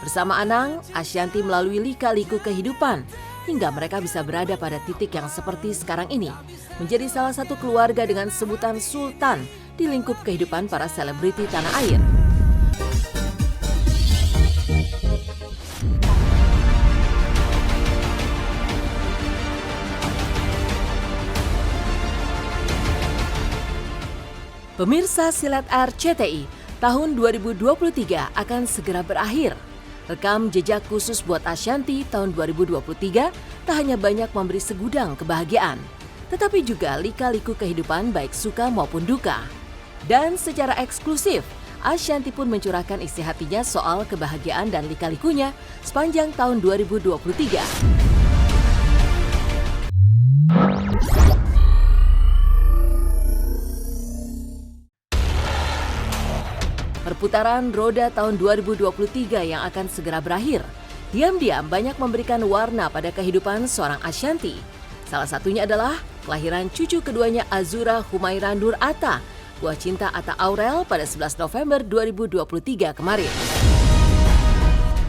Bersama Anang, Ashanty melalui lika-liku kehidupan hingga mereka bisa berada pada titik yang seperti sekarang ini, menjadi salah satu keluarga dengan sebutan Sultan di lingkup kehidupan para selebriti tanah air. Pemirsa, Silat RCTI tahun 2023 akan segera berakhir. Rekam jejak khusus buat Ashanty tahun 2023 tak hanya banyak memberi segudang kebahagiaan, tetapi juga lika-liku kehidupan baik suka maupun duka. Dan secara eksklusif, Ashanty pun mencurahkan isi hatinya soal kebahagiaan dan lika-likunya sepanjang tahun 2023. Perputaran roda tahun 2023 yang akan segera berakhir, diam-diam banyak memberikan warna pada kehidupan seorang Ashanty. Salah satunya adalah kelahiran cucu keduanya Azura Humaira Nur Atta, buah cinta Atta Aurel pada 11 November 2023 kemarin.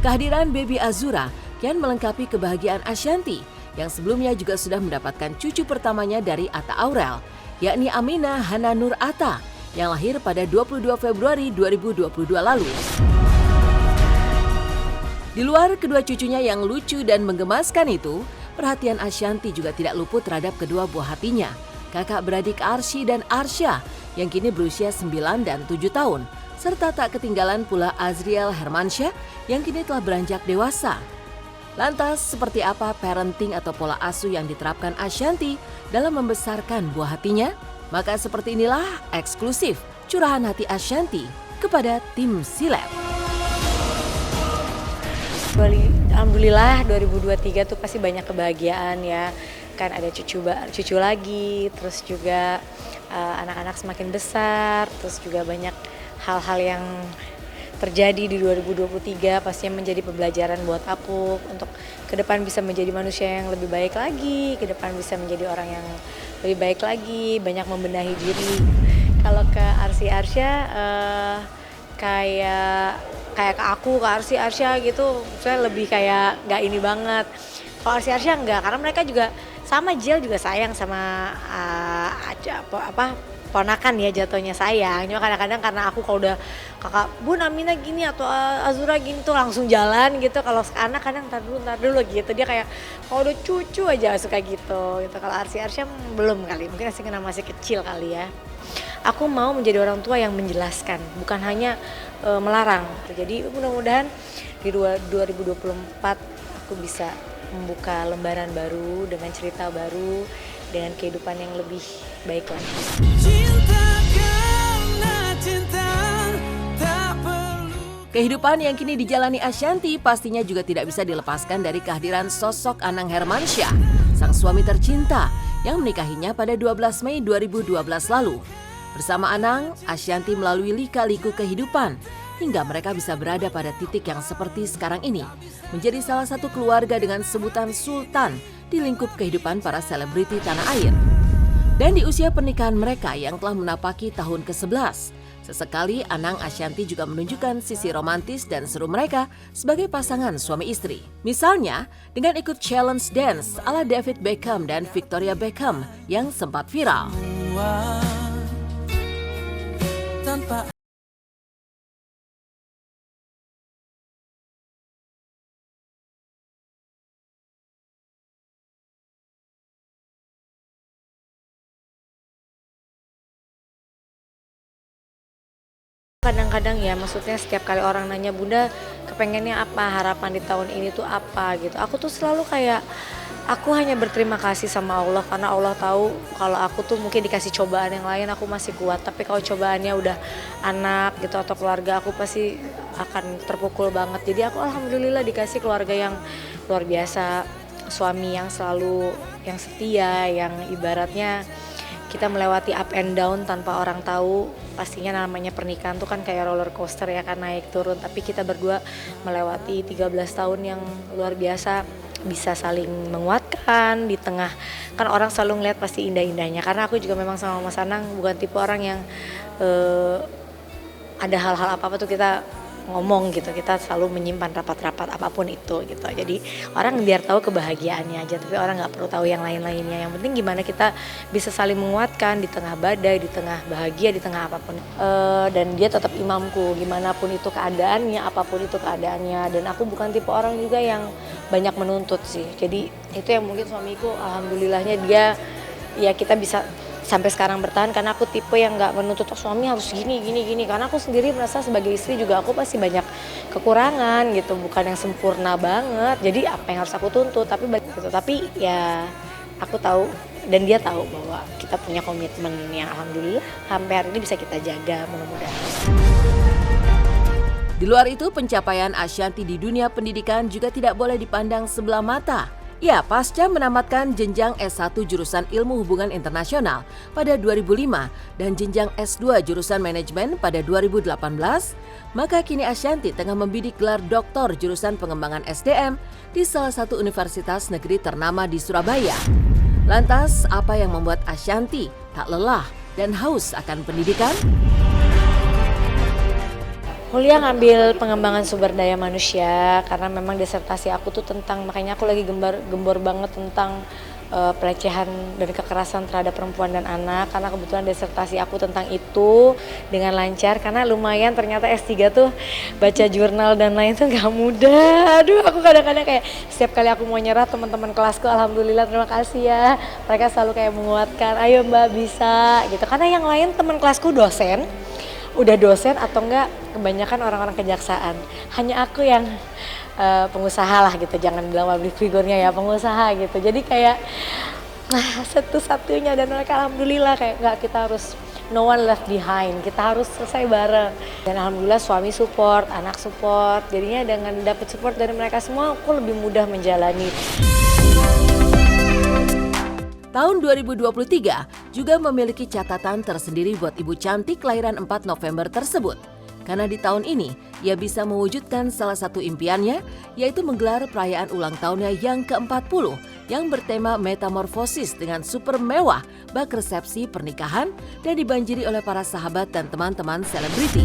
Kehadiran baby Azura kian melengkapi kebahagiaan Ashanty yang sebelumnya juga sudah mendapatkan cucu pertamanya dari Atta Aurel, yakni Aminah Hana Nur Atta, yang lahir pada 22 Februari 2022 lalu. Di luar kedua cucunya yang lucu dan menggemaskan itu, perhatian Ashanty juga tidak luput terhadap kedua buah hatinya, kakak beradik Arsy dan Arsya, yang kini berusia 9 dan 7 tahun, serta tak ketinggalan pula Azriel Hermansyah yang kini telah beranjak dewasa. Lantas, seperti apa parenting atau pola asuh yang diterapkan Ashanty dalam membesarkan buah hatinya? Maka seperti inilah eksklusif curahan hati Ashanty kepada tim Silat. Alhamdulillah 2023 tuh pasti banyak kebahagiaan ya. Kan ada cucu lagi, terus juga anak-anak semakin besar, terus juga banyak hal-hal yang terjadi di 2023 pastinya menjadi pembelajaran buat aku untuk ke depan bisa menjadi manusia yang lebih baik lagi, ke depan bisa menjadi orang yang lebih baik lagi, banyak membenahi diri. Kalau ke Arsy Arsya kayak ke aku, ke Arsy Arsya gitu, saya lebih kayak nggak ini banget. Kalau Arsy Arsya enggak, karena mereka juga sama, Jill juga sayang sama ponakan ya, jatuhnya sayang. Cuma kadang-kadang karena aku kalau udah kakak Bun Aminah gini atau Azura gini tuh langsung jalan gitu. Kalau anak kadang ntar dulu gitu, dia kayak kalau udah cucu aja suka gitu. Kalau Arsy Arsya belum kali, mungkin masih kecil kali ya. Aku mau menjadi orang tua yang menjelaskan, bukan hanya melarang. Jadi mudah-mudahan di 2024 aku bisa membuka lembaran baru dengan cerita baru, dengan kehidupan yang lebih baik lagi. Kehidupan yang kini dijalani Ashanty pastinya juga tidak bisa dilepaskan dari kehadiran sosok Anang Hermansyah, sang suami tercinta yang menikahinya pada 12 Mei 2012 lalu. Bersama Anang, Ashanty melalui lika-liku kehidupan hingga mereka bisa berada pada titik yang seperti sekarang ini, menjadi salah satu keluarga dengan sebutan Sultan di lingkup kehidupan para selebriti tanah air. Dan di usia pernikahan mereka yang telah menapaki tahun ke-11, sesekali Anang Ashanty juga menunjukkan sisi romantis dan seru mereka sebagai pasangan suami istri. Misalnya dengan ikut challenge dance ala David Beckham dan Victoria Beckham yang sempat viral. Kadang-kadang ya, maksudnya setiap kali orang nanya, Bunda kepengennya apa, harapan di tahun ini tuh apa gitu. Aku tuh selalu kayak, aku hanya berterima kasih sama Allah karena Allah tahu kalau aku tuh mungkin dikasih cobaan yang lain aku masih kuat. Tapi kalau cobaannya udah anak gitu atau keluarga, aku pasti akan terpukul banget. Jadi aku alhamdulillah dikasih keluarga yang luar biasa, suami yang selalu, yang setia, yang ibaratnya kita melewati up and down tanpa orang tahu. Pastinya namanya pernikahan tuh kan kayak roller coaster ya kan, naik turun. Tapi kita berdua melewati 13 tahun yang luar biasa, bisa saling menguatkan di tengah. Kan orang selalu ngeliat pasti indah-indahnya. Karena aku juga memang sama Mas Anang bukan tipe orang yang ada hal-hal apa-apa tuh kita ngomong gitu, kita selalu menyimpan rapat-rapat apapun itu gitu. Jadi orang biar tahu kebahagiaannya aja, tapi orang nggak perlu tahu yang lain-lainnya. Yang penting gimana kita bisa saling menguatkan di tengah badai, di tengah bahagia, di tengah apapun. Dan dia tetap imamku, gimana pun itu keadaannya, apapun itu keadaannya. Dan aku bukan tipe orang juga yang banyak menuntut sih. Jadi itu yang mungkin suamiku, alhamdulillahnya dia, ya kita bisa sampai sekarang bertahan karena aku tipe yang nggak menuntut suami harus gini karena aku sendiri merasa sebagai istri juga aku pasti banyak kekurangan gitu, bukan yang sempurna banget, jadi apa yang harus aku tuntut, tapi ya aku tahu dan dia tahu bahwa kita punya komitmen yang alhamdulillah sampai hari ini bisa kita jaga, mudah-mudahan. Di luar itu, pencapaian Ashanty di dunia pendidikan juga tidak boleh dipandang sebelah mata. Ya, pasca menamatkan jenjang S1 jurusan Ilmu Hubungan Internasional pada 2005 dan jenjang S2 jurusan Manajemen pada 2018, maka kini Ashanty tengah membidik gelar doktor jurusan Pengembangan SDM di salah satu universitas negeri ternama di Surabaya. Lantas, apa yang membuat Ashanty tak lelah dan haus akan pendidikan? Kuliah ngambil pengembangan sumber daya manusia karena memang disertasi aku tuh tentang, makanya aku lagi gembor banget tentang pelecehan dan kekerasan terhadap perempuan dan anak, karena kebetulan disertasi aku tentang itu dengan lancar karena lumayan ternyata S3 tuh baca jurnal dan lain tuh gak mudah. Aduh, aku kadang-kadang kayak setiap kali aku mau nyerah, teman-teman kelasku alhamdulillah terima kasih ya, mereka selalu kayak menguatkan, ayo Mbak bisa gitu, karena yang lain teman kelasku dosen, udah dosen atau enggak kebanyakan orang-orang kejaksaan, hanya aku yang pengusaha lah gitu, jangan bilang public figure-nya ya, pengusaha gitu. Jadi kayak satu-satunya, dan mereka alhamdulillah kayak enggak, kita harus no one left behind, kita harus selesai bareng. Dan alhamdulillah suami support, anak support, jadinya dengan dapat support dari mereka semua aku lebih mudah menjalani. Tahun 2023 juga memiliki catatan tersendiri buat ibu cantik kelahiran 4 November tersebut. Karena di tahun ini, ia bisa mewujudkan salah satu impiannya, yaitu menggelar perayaan ulang tahunnya yang ke-40 yang bertema metamorfosis dengan super mewah bak resepsi pernikahan dan dibanjiri oleh para sahabat dan teman-teman selebriti.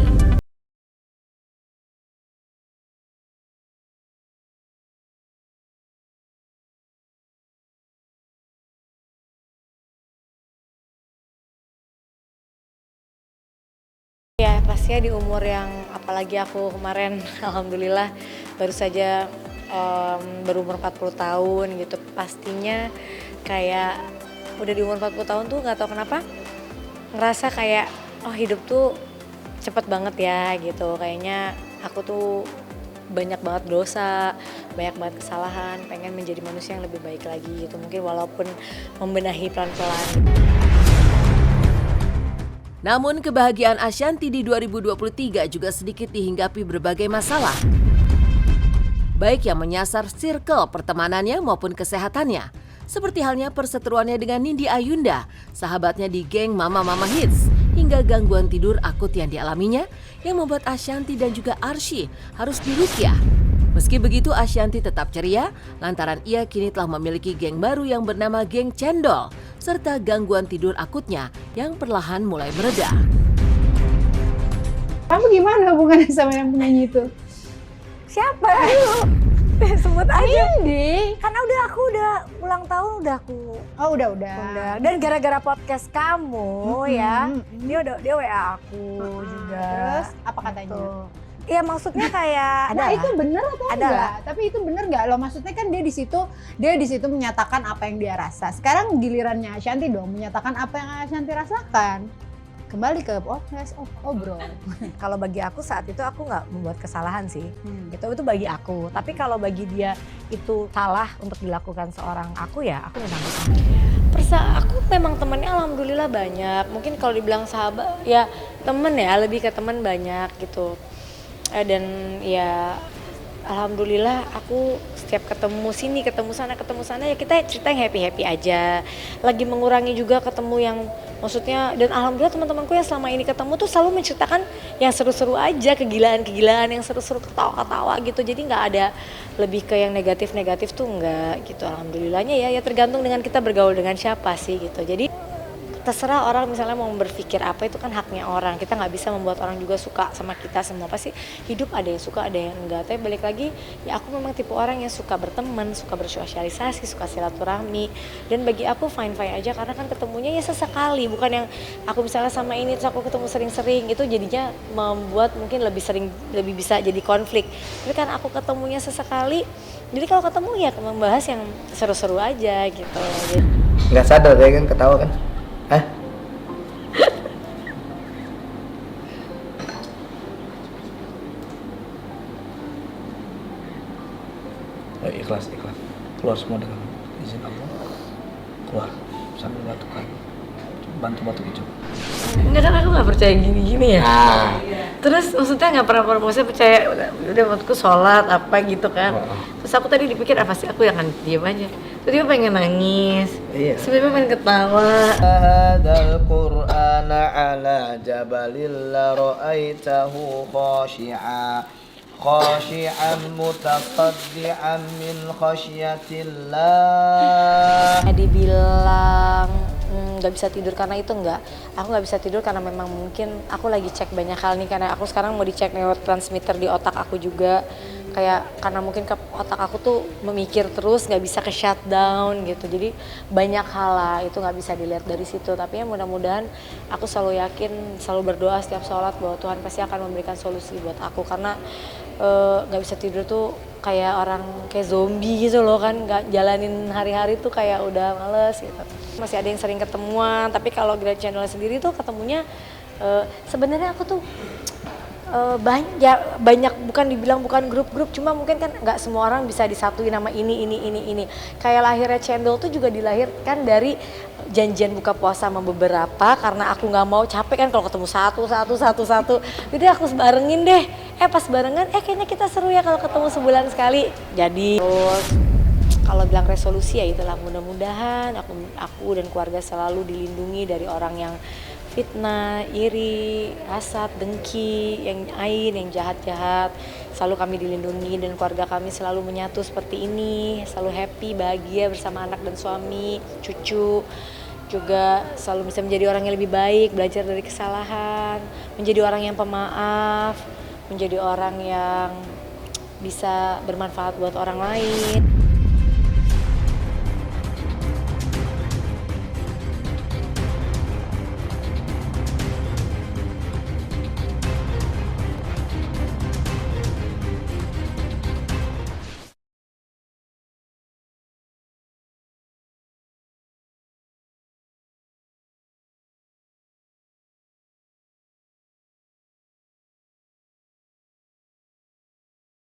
Ya pastinya di umur yang, apalagi aku kemarin alhamdulillah baru saja berumur 40 tahun gitu, pastinya kayak udah di umur 40 tahun tuh gak tahu kenapa ngerasa kayak oh hidup tuh cepet banget ya gitu, kayaknya aku tuh banyak banget dosa, banyak banget kesalahan, pengen menjadi manusia yang lebih baik lagi gitu, mungkin walaupun membenahi pelan-pelan. Namun kebahagiaan Ashanty di 2023 juga sedikit dihinggapi berbagai masalah. Baik yang menyasar circle pertemanannya maupun kesehatannya. Seperti halnya perseteruannya dengan Nindi Ayunda, sahabatnya di geng Mama-Mama Hits, hingga gangguan tidur akut yang dialaminya yang membuat Ashanty dan juga Arsy harus diruqyah. Meski begitu, Ashanty tetap ceria lantaran ia kini telah memiliki geng baru yang bernama Geng Cendol, serta gangguan tidur akutnya yang perlahan mulai mereda. Kamu gimana hubungannya sama yang penyanyi itu? Siapa? Ayo, sebut aja. Indi. Karena aku udah ulang tahun udah aku. Oh udah. Dan gara-gara podcast kamu ya, dia WA aku juga. Terus apa katanya? Tuh. Ya maksudnya kayak Nah itu bener atau Adalah. enggak? Tapi itu bener nggak? Lo maksudnya kan dia di situ menyatakan apa yang dia rasa. Sekarang gilirannya Ashanty dong menyatakan apa yang Ashanty rasakan. Kembali ke podcast obrol. kalau bagi aku saat itu aku nggak membuat kesalahan sih. Itu bagi aku. Tapi kalau bagi dia itu salah untuk dilakukan seorang aku, ya aku minta maaf. Aku memang temennya alhamdulillah banyak. Mungkin kalau dibilang sahabat ya temen ya, lebih ke temen banyak gitu. Dan ya alhamdulillah aku setiap ketemu sini, ketemu sana ya kita cerita yang happy aja. Lagi mengurangi juga ketemu yang maksudnya, dan alhamdulillah teman-temanku yang selama ini ketemu tuh selalu menceritakan yang seru-seru aja, kegilaan yang seru-seru, ketawa-ketawa gitu. Jadi nggak ada lebih ke yang negatif tuh nggak gitu. Alhamdulillahnya ya tergantung dengan kita bergaul dengan siapa sih gitu. Jadi terserah orang misalnya mau berpikir apa, itu kan haknya orang. Kita nggak bisa membuat orang juga suka sama kita semua. Pasti hidup ada yang suka, ada yang enggak. Tapi balik lagi, ya aku memang tipe orang yang suka berteman, suka bersosialisasi, suka silaturahmi. Dan bagi aku fine-fine aja, karena kan ketemunya ya sesekali. Bukan yang aku misalnya sama ini terus aku ketemu sering-sering, itu jadinya membuat mungkin lebih sering, lebih bisa jadi konflik. Tapi kan aku ketemunya sesekali, jadi kalau ketemu ya membahas yang seru-seru aja gitu. Nggak sadar ya kan, ketawa kan? Hah? Oh, ikhlas. Keluar semua dengan izin Allah. Keluar sambil batukkan. Bantu itu. Enggak, kan aku nggak percaya gini-gini ya. Ah. Terus maksudnya nggak pernah maksudnya percaya udah waktu sholat apa gitu kan. Terus aku tadi dipikir apa sih aku yang akan diam aja. Terus dia pengen nangis. Iya. Sebenarnya pengen ketawa. Hadzal Qur'ana 'ala jabalil la ra'aitahu khashi'an mutasaddian min khasyatillah. Dibilang nggak bisa tidur karena itu enggak. Aku nggak bisa tidur karena memang mungkin aku lagi cek banyak hal nih, karena aku sekarang mau dicek neurotransmitter di otak aku juga. Kayak karena mungkin ke otak aku tuh memikir terus, nggak bisa ke shutdown gitu. Jadi banyak hal lah, itu nggak bisa dilihat dari situ. Tapi ya mudah-mudahan aku selalu yakin, selalu berdoa setiap sholat bahwa Tuhan pasti akan memberikan solusi buat aku. Karena nggak bisa tidur tuh kayak orang kayak zombie gitu loh kan, nggak jalanin hari-hari tuh kayak udah males gitu. Masih ada yang sering ketemuan, tapi kalau Grand Channel sendiri tuh ketemunya sebenarnya aku tuh banyak, bukan dibilang bukan grup-grup, cuma mungkin kan nggak semua orang bisa disatuin nama ini. Kayak lahirnya Cendol tuh juga dilahirkan dari janjian buka puasa sama beberapa, karena aku nggak mau capek kan kalau ketemu satu. Jadi aku barengin deh. Pas barengan, kayaknya kita seru ya kalau ketemu sebulan sekali. Jadi terus kalau bilang resolusi ya itulah, mudah-mudahan aku dan keluarga selalu dilindungi dari orang yang fitnah, iri, hasad, dengki, yang ain, yang jahat-jahat. Selalu kami dilindungi dan keluarga kami selalu menyatu seperti ini, selalu happy, bahagia bersama anak dan suami, cucu. Juga selalu bisa menjadi orang yang lebih baik, belajar dari kesalahan, menjadi orang yang pemaaf, menjadi orang yang bisa bermanfaat buat orang lain.